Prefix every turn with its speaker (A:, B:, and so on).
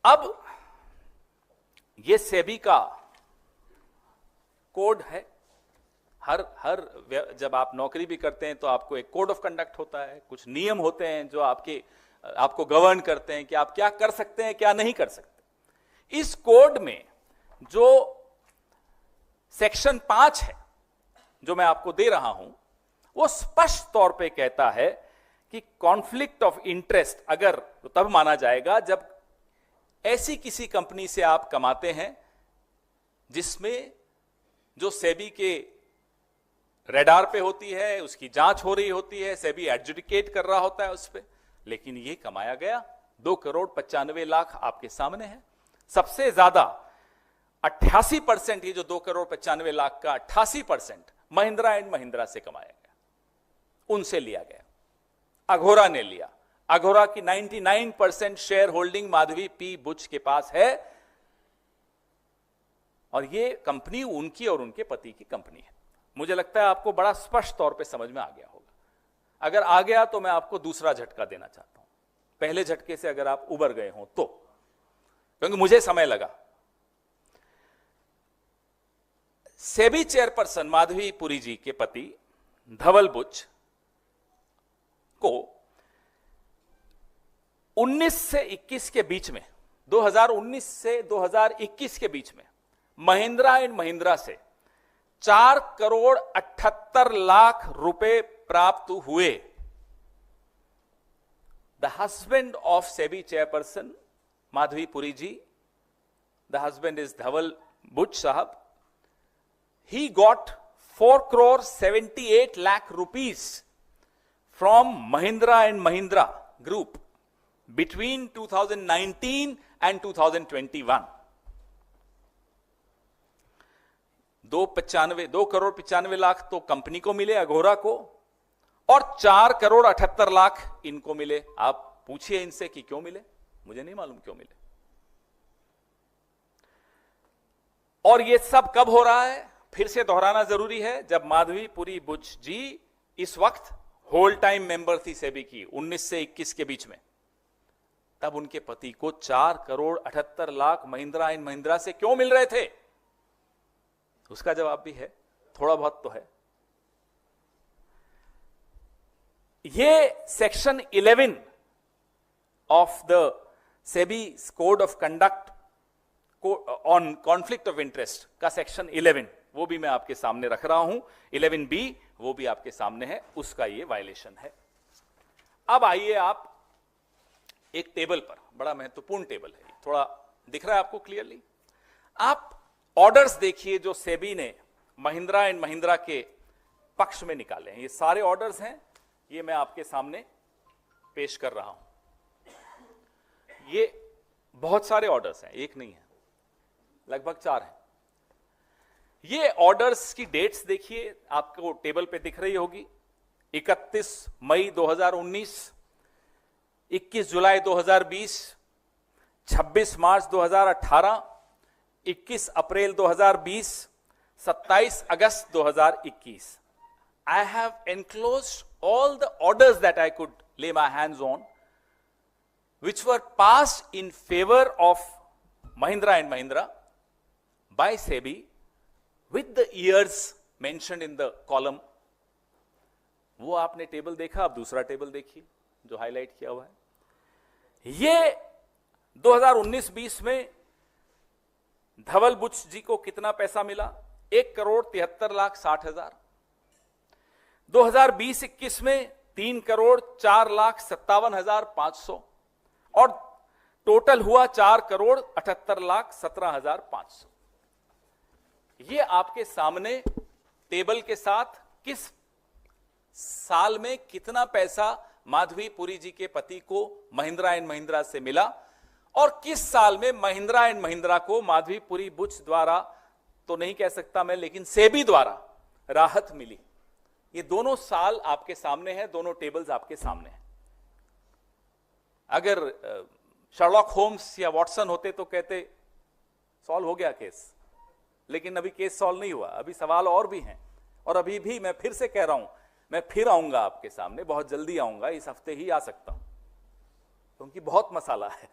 A: अब ये सेबी का कोड है। हर जब आप नौकरी भी करते हैं तो आपको एक कोड ऑफ कंडक्ट होता है, कुछ नियम होते हैं जो आपको गवर्न करते हैं कि आप क्या कर सकते हैं, क्या नहीं कर सकते। इस कोड में जो सेक्शन 5 है जो मैं आपको दे रहा हूं, वो स्पष्ट तौर पे कहता है कि कॉन्फ्लिक्ट ऑफ इंटरेस्ट अगर तो तब माना जाएगा जब ऐसी किसी कंपनी से आप कमाते हैं जिसमें जो सेबी के रेडार पे होती है, उसकी जांच हो रही होती है, सेबी एडजुडिकेट कर रहा होता है उस पे, लेकिन ये कमाया गया 2,95,00,000 आपके सामने है। सबसे ज्यादा 88%, ये जो 2,95,00,000 का 88% महिंद्रा एंड महिंद्रा से कमाया गया, उनसे लिया गया। अघोरा ने लिया। अघोरा की 99% share holding Madhabi P Buch के पास है और ये कंपनी उनकी और उनके पति की कंपनी है। मुझे लगता है आपको बड़ा स्पष्ट तौर पे समझ में आ गया होगा। अगर आ गया तो मैं आपको दूसरा झटका देना चाहता हूं, पहले झटके से अगर आप उबर गए हो तो, क्योंकि मुझे समय लगा। सेबी चेयरपर्सन माधवी पुरी जी के पति धवल बुच को 19 से 21 के बीच में, 2019 से 2021 के बीच में महिंद्रा एंड महिंद्रा से 4,78,00,000 रुपए प्राप्त हुए। The husband of SEBI chairperson Madhabi Puri ji, the husband is Dhaval Buch साहब, he got 4,78,00,000 rupees from Mahindra and Mahindra Group between 2019 and 2021. 2,95,00,000 तो कंपनी को मिले, अघोरा को, और 4,78,00,000 इनको मिले। आप पूछिए इनसे कि क्यों मिले, मुझे नहीं मालूम क्यों मिले। और ये सब कब हो रहा है, फिर से दोहराना जरूरी है, जब माधवी पुरी बुच जी इस वक्त होल टाइम मेंबर थी सेबी की 19 से 21 के बीच में, तब उनके पति को 4,78,00,000 महिंद्रा एंड महिंद्रा से क्यों मिल रहे थे, उसका जवाब भी है, थोड़ा बहुत तो है। ये section 11 of the SEBI code of conduct on conflict of interest का सेक्शन 11, वो भी मैं आपके सामने रख रहा हूं। 11B वो भी आपके सामने है, उसका ये वायलेशन है। अब आइए आप एक टेबल पर, बड़ा महत्वपूर्ण टेबल है, थोड़ा दिख रहा है आपको क्लियरली। आप ऑर्डर्स देखिए जो सेबी ने महिंद्रा एंड महिंद्रा के पक्ष में निकाले हैं। ये सारे ऑर्डर्स हैं, ये मैं आपके सामने पेश कर रहा हूं। ये बहुत सारे ऑर्डर्स हैं, एक नहीं है, लगभग 4 हैं। ये ऑर्डर्स की डेट्स देखिए, आपको टेबल पे दिख रही होगी। 31 मई 2019, 21 जुलाई 2020, 26 मार्च 2018, 21 अप्रैल 2020, 27 अगस्त 2021। I have enclosed all the orders that I could lay my hands on, which were passed in favor of Mahindra and Mahindra by SEBI, with the years mentioned in the column. वो आपने table देखा, अब दूसरा table देखिए जो highlight किया हुआ है। ये 2019-20 में धवल बुच जी को कितना पैसा मिला, 1,73,60,000। 2020-21 में 3,04,57,500 और टोटल हुआ 4,78,17,500। ये आपके सामने टेबल के साथ किस साल में कितना पैसा माधवी पुरी जी के पति को महिंद्रा एंड महिंद्रा से मिला और किस साल में महिंद्रा एंड महिंद्रा को माधवी पुरी बुच द्वारा तो नहीं कह सकता मैं, लेकिन सेबी द्वारा राहत मिली। ये दोनों साल आपके सामने हैं, दोनों टेबल्स आपके सामने हैं। अगर शर्लॉक होम्स या वॉटसन होते तो कहते सॉल्व हो गया केस, लेकिन अभी केस सॉल्व नहीं हुआ, अभी सवाल और भी हैं। और अभी भी मैं फिर से कह रहा हूं, मैं फिर आऊंगा आपके सामने, बहुत जल्दी आऊंगा, इस हफ्ते ही आ सकता हूं, क्योंकि बहुत मसाला है।